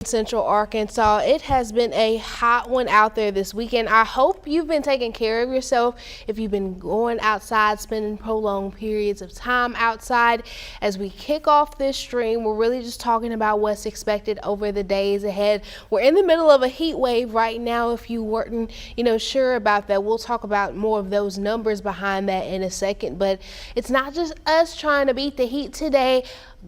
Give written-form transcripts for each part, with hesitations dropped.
Central Arkansas. It has been a hot one out there this weekend. I hope you've been taking care of yourself. If you've been going outside, spending prolonged periods of time outside. As we kick off this stream, we're really just talking about what's expected over the days ahead. We're in the middle of a heat wave right now. If you weren't, sure about that, we'll talk about more of those numbers behind that in a second. But it's not just us trying to beat the heat today.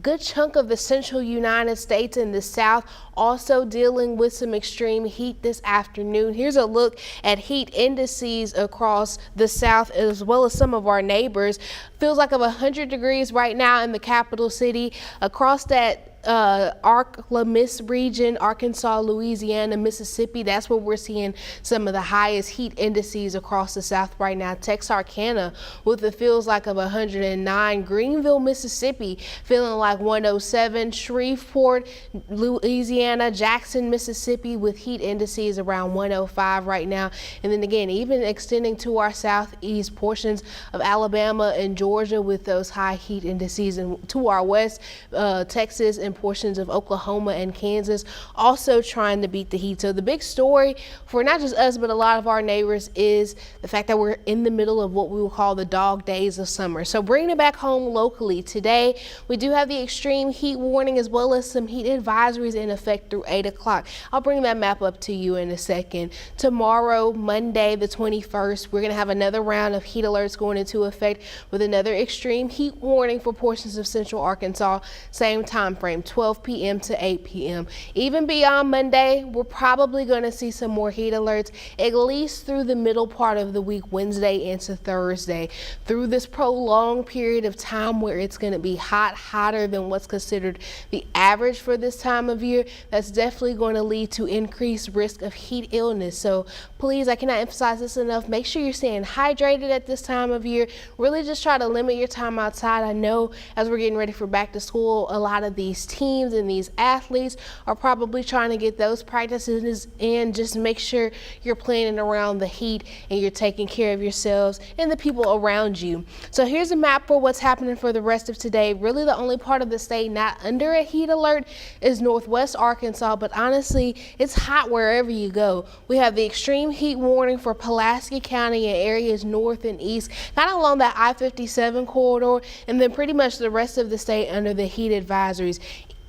Good chunk of the central United States and the South also dealing with some extreme heat this afternoon. Here's a look at heat indices across the South as well as some of our neighbors. Feels like of 100 degrees right now in the capital city. Across that Ark-La-Miss region, Arkansas, Louisiana, Mississippi, that's where we're seeing some of the highest heat indices across the South right now. Texarkana with the feels like of 109. Greenville, Mississippi feeling like 107. Shreveport, Louisiana, Jackson, Mississippi with heat indices around 105 right now. And then again, even extending to our southeast portions of Alabama and Georgia with those high heat indices, and to our west, Texas and portions of Oklahoma and Kansas also trying to beat the heat. So the big story for not just us but a lot of our neighbors is the fact that we're in the middle of what we will call the dog days of summer. So bringing it back home locally today, we do have the extreme heat warning as well as some heat advisories in effect through 8 o'clock. I'll bring that map up to you in a second. Tomorrow, Monday the 21st, we're going to have another round of heat alerts going into effect with another extreme heat warning for portions of central Arkansas. Same time frame, 12 p.m. to 8 p.m. Even beyond Monday, we're probably going to see some more heat alerts at least through the middle part of the week, Wednesday into Thursday. Through this prolonged period of time where it's going to be hotter than what's considered the average for this time of year, that's definitely going to lead to increased risk of heat illness. So please, I cannot emphasize this enough. Make sure you're staying hydrated at this time of year. Really just try to limit your time outside. I know as we're getting ready for back to school, a lot of these teams and these athletes are probably trying to get those practices in. Just make sure you're planning around the heat and you're taking care of yourselves and the people around you. So here's a map for what's happening for the rest of today. Really the only part of the state not under a heat alert is northwest Arkansas, but honestly it's hot wherever you go. We have the extreme heat warning for Pulaski County and areas north and east, kind of along that I-57 corridor, and then pretty much the rest of the state under the heat advisories.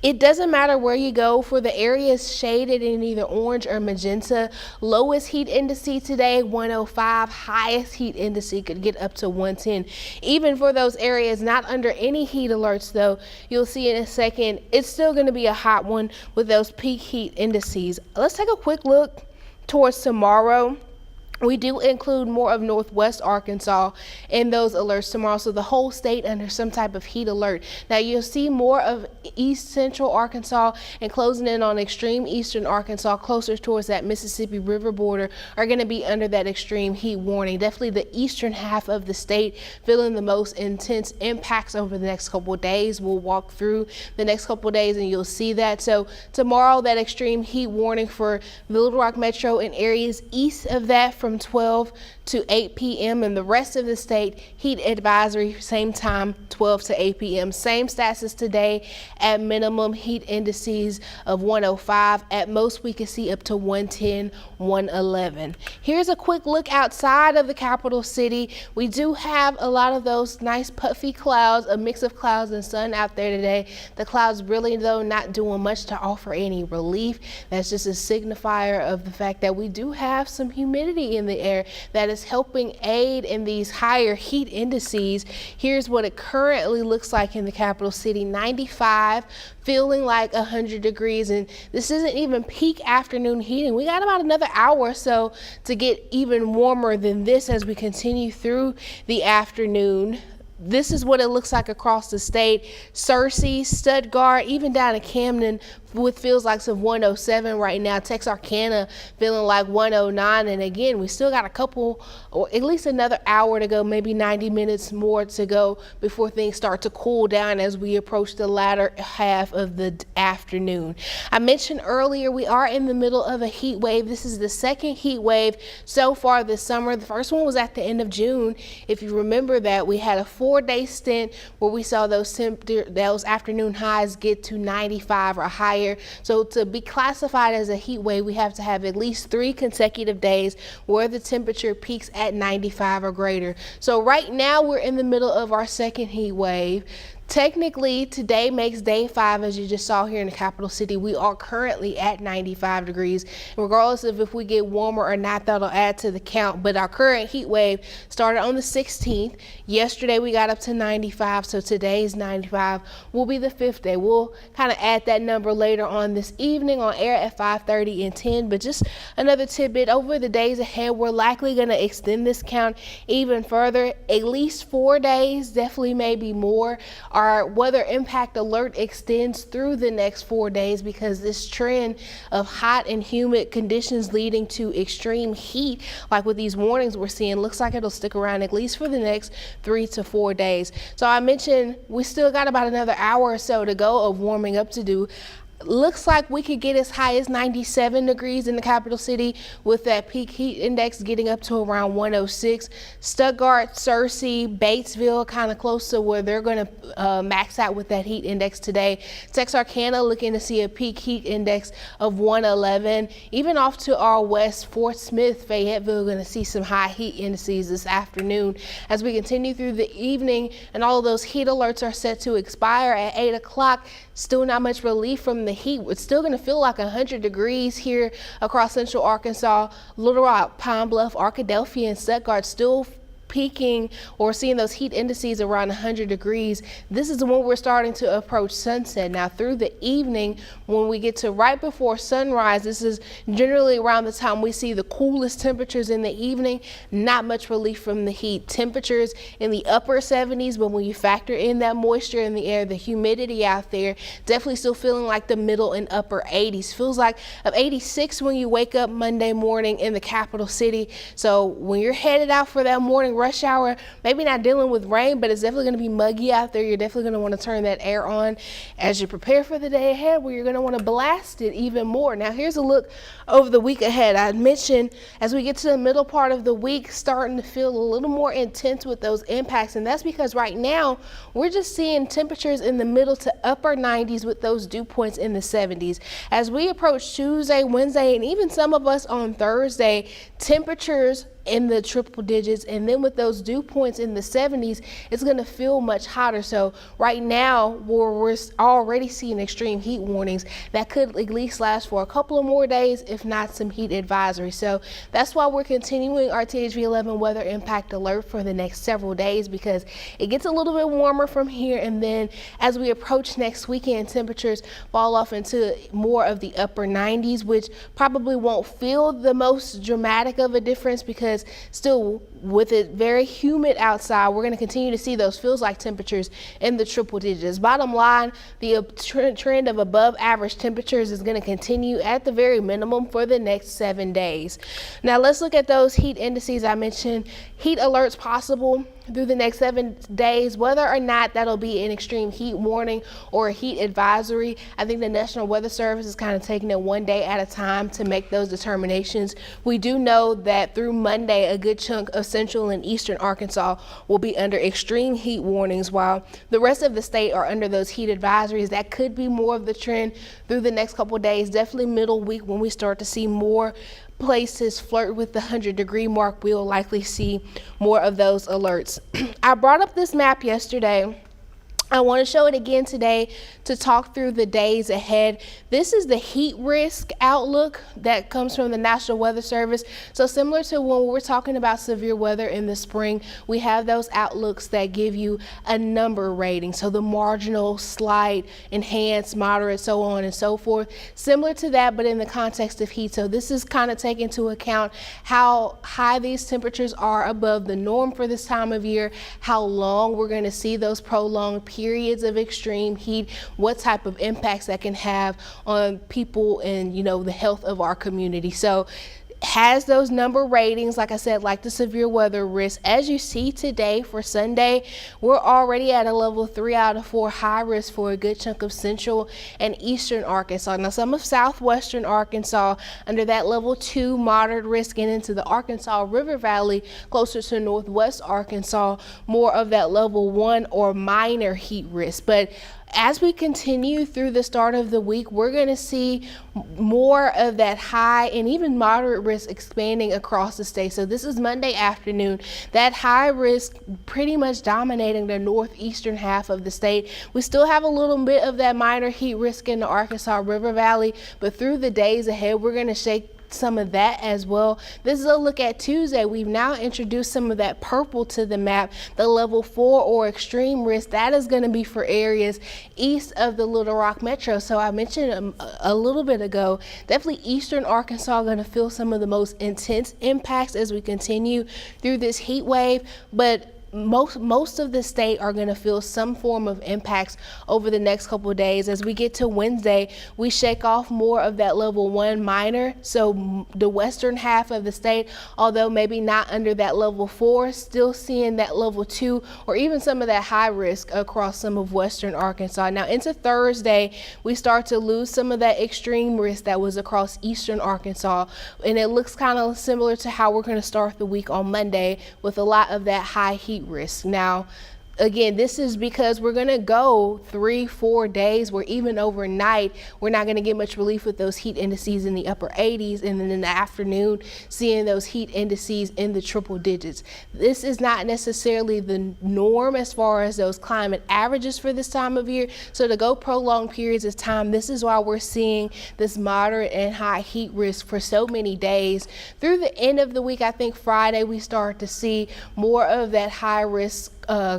It doesn't matter where you go for the areas shaded in either orange or magenta. Lowest heat index today, 105. Highest heat index could get up to 110. Even for those areas not under any heat alerts though, you'll see in a second, it's still going to be a hot one with those peak heat indices. Let's take a quick look towards tomorrow. We do include more of northwest Arkansas in those alerts tomorrow, so the whole state under some type of heat alert. Now you'll see more of east central Arkansas and closing in on extreme eastern Arkansas, closer towards that Mississippi River border, are going to be under that extreme heat warning. Definitely the eastern half of the state feeling the most intense impacts over the next couple of days. We'll walk through the next couple of days and you'll see that. So tomorrow, that extreme heat warning for Little Rock Metro and areas east of that from 12 to 8 p.m. and the rest of the state, heat advisory, same time, 12 to 8 p.m. Same stats as today. At minimum, heat indices of 105. At most, we can see up to 110, 111. Here's a quick look outside of the capital city. We do have a lot of those nice puffy clouds, a mix of clouds and sun out there today. The clouds really, though, not doing much to offer any relief. That's just a signifier of the fact that we do have some humidity in the air that is helping aid in these higher heat indices. Here's what it currently looks like in the capital city: 95, feeling like 100 degrees, and this isn't even peak afternoon heating. We got about another hour or so to get even warmer than this as we continue through the afternoon. This is what it looks like across the state. Searcy, Stuttgart, even down to Camden with feels like of 107 right now. Texarkana feeling like 109. And again, we still got a couple, or at least another hour to go, maybe 90 minutes more to go before things start to cool down as we approach the latter half of the afternoon. I mentioned earlier we are in the middle of a heat wave. This is the second heat wave so far this summer. The first one was at the end of June. If you remember that, we had a 4-day stint where we saw those afternoon highs get to 95 or higher higher. So to be classified as a heat wave, we have to have at least 3 consecutive days where the temperature peaks at 95 or greater. So right now we're in the middle of our second heat wave. Technically, today makes day 5, as you just saw here in the capital city. We are currently at 95 degrees. Regardless of if we get warmer or not, that'll add to the count. But our current heat wave started on the 16th. Yesterday, we got up to 95, so today's 95 will be the 5th day. We'll kind of add that number later on this evening on air at 5:30 and 10. But just another tidbit, over the days ahead, we're likely going to extend this count even further, at least 4 days, definitely maybe more. Our weather impact alert extends through the next 4 days because this trend of hot and humid conditions leading to extreme heat, like with these warnings we're seeing, looks like it'll stick around at least for the next 3 to 4 days. So I mentioned we still got about another hour or so to go of warming up to do. Looks like we could get as high as 97 degrees in the capital city with that peak heat index getting up to around 106. Stuttgart, Searcy, Batesville, kind of close to where they're going to max out with that heat index today. Texarkana looking to see a peak heat index of 111. Even off to our west, Fort Smith, Fayetteville, going to see some high heat indices this afternoon. As we continue through the evening, and all of those heat alerts are set to expire at 8 o'clock. Still not much relief from the heat. It's still going to feel like 100 degrees here across central Arkansas. Little Rock, Pine Bluff, Arkadelphia, and Stuttgart still peaking or seeing those heat indices around 100 degrees. This is when we're starting to approach sunset. Now through the evening, when we get to right before sunrise, this is generally around the time we see the coolest temperatures in the evening. Not much relief from the heat. Temperatures in the upper 70s, but when you factor in that moisture in the air, the humidity out there, definitely still feeling like the middle and upper 80s. Feels like of 86 when you wake up Monday morning in the capital city. So when you're headed out for that morning rush hour, maybe not dealing with rain, but it's definitely going to be muggy out there. You're definitely going to want to turn that air on as you prepare for the day ahead, where you're going to want to blast it even more. Now here's a look over the week ahead. I mentioned as we get to the middle part of the week, starting to feel a little more intense with those impacts, and that's because right now we're just seeing temperatures in the middle to upper 90s with those dew points in the 70s. As we approach Tuesday, Wednesday, and even some of us on Thursday, temperatures in the triple digits, and then with those dew points in the 70s, it's going to feel much hotter. So right now we're already seeing extreme heat warnings that could at least last for a couple of more days, if not some heat advisory. So that's why we're continuing our THV 11 weather impact alert for the next several days, because it gets a little bit warmer from here, and then as we approach next weekend, temperatures fall off into more of the upper 90s, which probably won't feel the most dramatic of a difference, because still with it very humid outside, we're going to continue to see those feels like temperatures in the triple digits. Bottom line, the trend of above average temperatures is going to continue at the very minimum for the next 7 days. Now let's look at those heat indices. I mentioned heat alerts possible through the next 7 days, whether or not that'll be an extreme heat warning or a heat advisory. I think the National Weather Service is kind of taking it one day at a time to make those determinations. We do know that through Monday, a good chunk of central and eastern Arkansas will be under extreme heat warnings, while the rest of the state are under those heat advisories. That could be more of the trend through the next couple of days, definitely middle week when we start to see more places flirt with the 100-degree mark. We'll likely see more of those alerts. I brought up this map yesterday. I want to show it again today to talk through the days ahead. This is the heat risk outlook that comes from the National Weather Service. So similar to when we're talking about severe weather in the spring, we have those outlooks that give you a number rating. So the marginal, slight, enhanced, moderate, so on and so forth. Similar to that, but in the context of heat. So this is kind of taking into account how high these temperatures are above the norm for this time of year, how long we're going to see those prolonged periods of extreme heat, what type of impacts that can have on people and, the health of our community. So has those number ratings, like I said, like the severe weather risk. As you see today for Sunday, we're already at a level 3 out of 4 high risk for a good chunk of central and eastern Arkansas. Now some of southwestern Arkansas under that level 2 moderate risk, and into the Arkansas River Valley closer to northwest Arkansas, more of that level 1 or minor heat risk. But as we continue through the start of the week, we're going to see more of that high and even moderate risk expanding across the state. So this is Monday afternoon, that high risk pretty much dominating the northeastern half of the state. We still have a little bit of that minor heat risk in the Arkansas River Valley, but through the days ahead, we're going to shake some of that as well. This is a look at Tuesday. We've now introduced some of that purple to the map, the level 4 or extreme risk. That is going to be for areas east of the Little Rock Metro. So I mentioned a little bit ago, definitely eastern Arkansas going to feel some of the most intense impacts as we continue through this heat wave, but most of the state are going to feel some form of impacts over the next couple of days. As we get to Wednesday, we shake off more of that level 1 minor. So the western half of the state, although maybe not under that level 4, still seeing that level 2 or even some of that high risk across some of western Arkansas. Now into Thursday, we start to lose some of that extreme risk that was across eastern Arkansas, and it looks kind of similar to how we're going to start the week on Monday with a lot of that high heat risk. Now, again, this is because we're going to go 3-4 days where even overnight, we're not going to get much relief with those heat indices in the upper 80s. And then in the afternoon, seeing those heat indices in the triple digits. This is not necessarily the norm as far as those climate averages for this time of year. So to go prolonged periods of time, this is why we're seeing this moderate and high heat risk for so many days. Through the end of the week, I think Friday, we start to see more of that high risk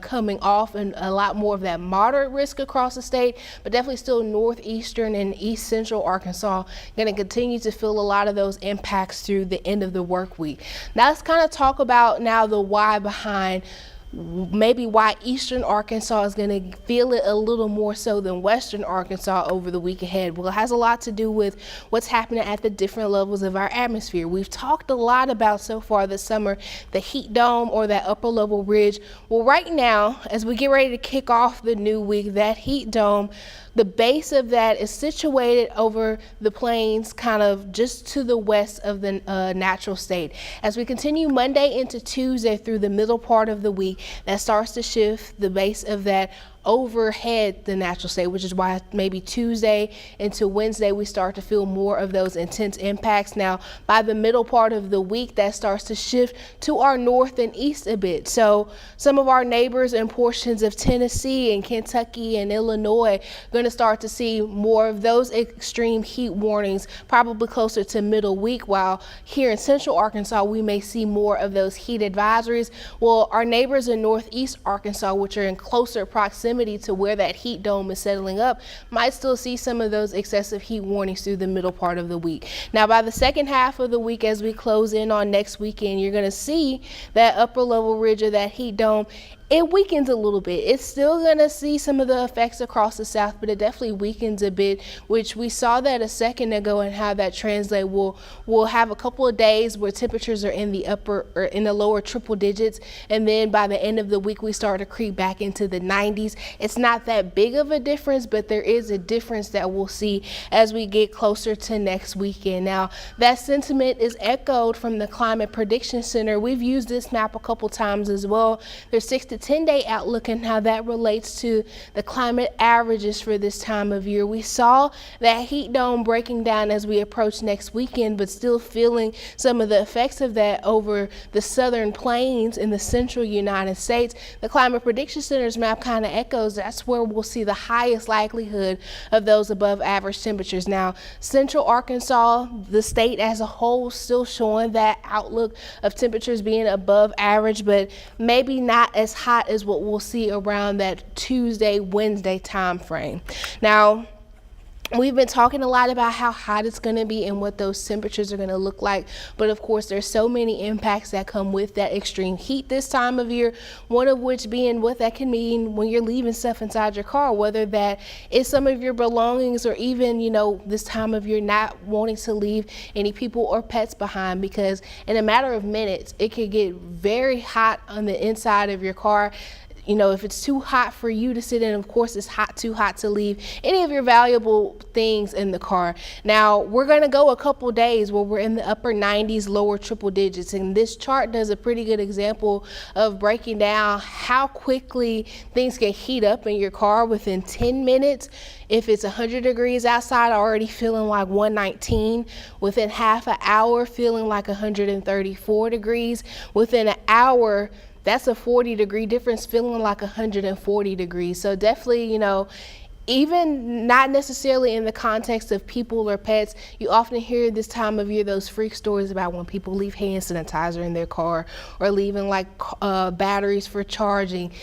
coming off and a lot more of that moderate risk across the state, but definitely still northeastern and east central Arkansas going to continue to feel a lot of those impacts through the end of the work week. Now let's kind of talk about now the why behind maybe why eastern Arkansas is going to feel it a little more so than western Arkansas over the week ahead. Well, it has a lot to do with what's happening at the different levels of our atmosphere. We've talked a lot about so far this summer the heat dome or that upper level ridge. Well, right now, as we get ready to kick off the new week, that heat dome, the base of that is situated over the plains kind of just to the west of the natural state. As we continue Monday into Tuesday through the middle part of the week, that starts to shift the base of that overhead the natural state, which is why maybe Tuesday into Wednesday we start to feel more of those intense impacts. Now by the middle part of the week, that starts to shift to our north and east a bit. So some of our neighbors and portions of Tennessee and Kentucky and Illinois are going to start to see more of those extreme heat warnings probably closer to middle week, while here in central Arkansas we may see more of those heat advisories. Well, our neighbors in northeast Arkansas, which are in closer proximity to where that heat dome is settling up, might still see some of those excessive heat warnings through the middle part of the week. Now by the second half of the week, as we close in on next weekend, you're going to see that upper level ridge of that heat dome, it weakens a little bit. It's still going to see some of the effects across the south, but it definitely weakens a bit, which we saw that a second ago and how that translate. We'll have a couple of days where temperatures are in the upper or in the lower triple digits, and then by the end of the week we start to creep back into the 90s. It's not that big of a difference, but there is a difference that we'll see as we get closer to next weekend. Now that sentiment is echoed from the Climate Prediction Center. We've used this map a couple times as well. There's 6 to 10-day outlook and how that relates to the climate averages for this time of year. We saw that heat dome breaking down as we approach next weekend, but still feeling some of the effects of that over the southern plains in the central United States. The Climate Prediction Center's map kind of echoes that's where we'll see the highest likelihood of those above average temperatures. Now, central Arkansas, the state as a whole, still showing that outlook of temperatures being above average, but maybe not as hot as what we'll see around that Tuesday, Wednesday time frame. Now, we've been talking a lot about how hot it's going to be and what those temperatures are going to look like, but of course there's so many impacts that come with that extreme heat this time of year, one of which being what that can mean when you're leaving stuff inside your car, whether that is some of your belongings or even, you know, this time of year not wanting to leave any people or pets behind, because in a matter of minutes it could get very hot on the inside of your car. if it's too hot for you to sit in, of course it's too hot to leave any of your valuable things in the car. Now we're going to go a couple days where we're in the upper 90s, lower triple digits, and this chart does a pretty good example of breaking down how quickly things can heat up in your car within 10 minutes. If it's 100 degrees outside, already feeling like 119. Within half an hour, feeling like 134 degrees. Within an hour, that's a 40-degree difference, feeling like 140 degrees. So definitely, even not necessarily in the context of people or pets, you often hear this time of year those freak stories about when people leave hand sanitizer in their car or leaving batteries for charging.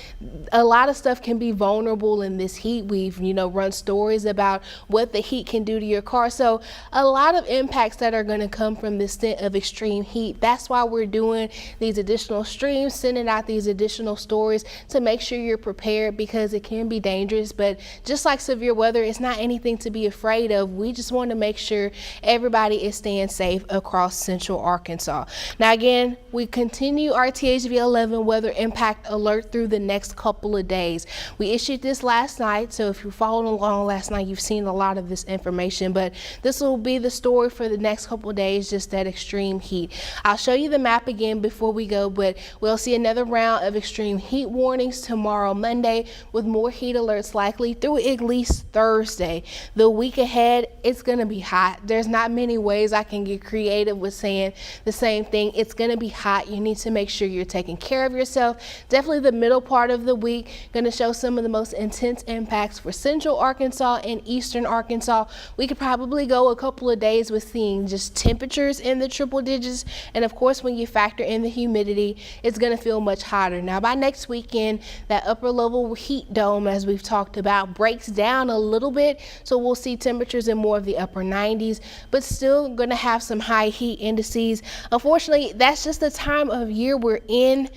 A lot of stuff can be vulnerable in this heat. We've run stories about what the heat can do to your car. So a lot of impacts that are going to come from this stint of extreme heat. That's why we're doing these additional streams, sending out these additional stories to make sure you're prepared, because it can be dangerous. But just like severe weather, it's not anything to be afraid of. We just want to make sure everybody is staying safe across central Arkansas. Now again, we continue our THV 11 weather impact alert through the next couple of days. We issued this last night, so if you're following along last night, you've seen a lot of this information, but this will be the story for the next couple of days, just that extreme heat. I'll show you the map again before we go, but we'll see another round of extreme heat warnings tomorrow, Monday, with more heat alerts likely through at least Thursday. The week ahead, it's going to be hot. There's not many ways I can get creative with saying the same thing. It's going to be hot. You need to make sure you're taking care of yourself. Definitely the middle part of the week going to show some of the most intense impacts for central Arkansas and eastern Arkansas. We could probably go a couple of days with seeing just temperatures in the triple digits, and of course when you factor in the humidity, it's going to feel much hotter. Now by next weekend, that upper level heat dome, as we've talked about, breaks down a little bit, so we'll see temperatures in more of the upper 90s, but still going to have some high heat indices. Unfortunately, that's just the time of year we're in.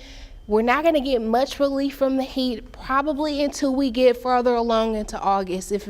We're not going to get much relief from the heat probably until we get further along into August. If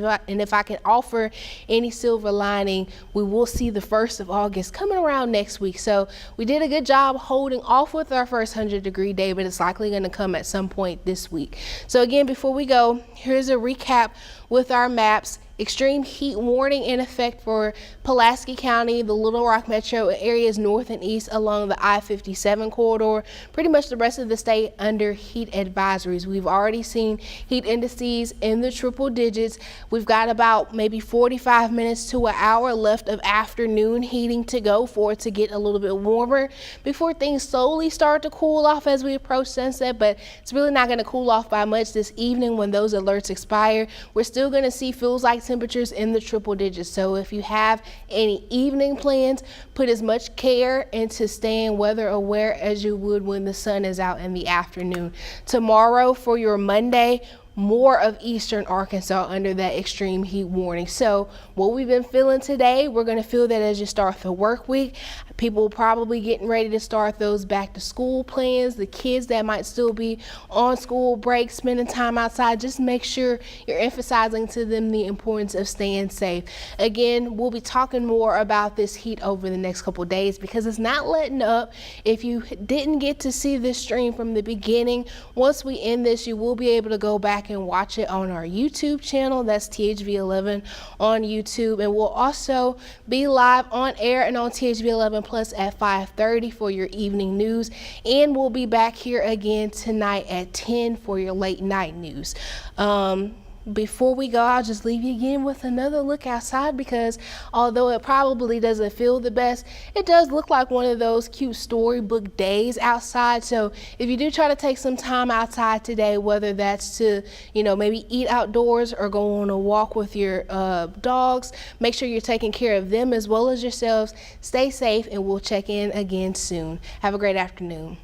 I can offer any silver lining, we will see the 1st of August coming around next week. So we did a good job holding off with our first 100-degree day, but it's likely going to come at some point this week. So again, before we go, here's a recap with our maps. Extreme heat warning in effect for Pulaski County, the Little Rock metro areas north and east along the I-57 corridor. Pretty much the rest of the state under heat advisories. We've already seen heat indices in the triple digits. We've got about maybe 45 minutes to an hour left of afternoon heating to go for it to get a little bit warmer before things slowly start to cool off as we approach sunset, but it's really not going to cool off by much this evening when those alerts expire. We're still going to see feels like temperatures in the triple digits. So if you have any evening plans, put as much care into staying weather aware as you would when the sun is out in the afternoon. Tomorrow for your Monday, more of eastern Arkansas under that extreme heat warning. So what we've been feeling today, we're going to feel that as you start the work week. People probably getting ready to start those back to school plans. The kids that might still be on school break, spending time outside, just make sure you're emphasizing to them the importance of staying safe. Again, we'll be talking more about this heat over the next couple of days because it's not letting up. If you didn't get to see this stream from the beginning, once we end this, you will be able to go back and watch it on our YouTube channel. That's THV11 on YouTube, and we'll also be live on air and on THV11 Plus at 5:30 for your evening news, and we'll be back here again tonight at 10 for your late night news. Before we go, I'll just leave you again with another look outside because although it probably doesn't feel the best, it does look like one of those cute storybook days outside. So if you do try to take some time outside today, whether that's to, maybe eat outdoors or go on a walk with your dogs, make sure you're taking care of them as well as yourselves. Stay safe, and we'll check in again soon. Have a great afternoon.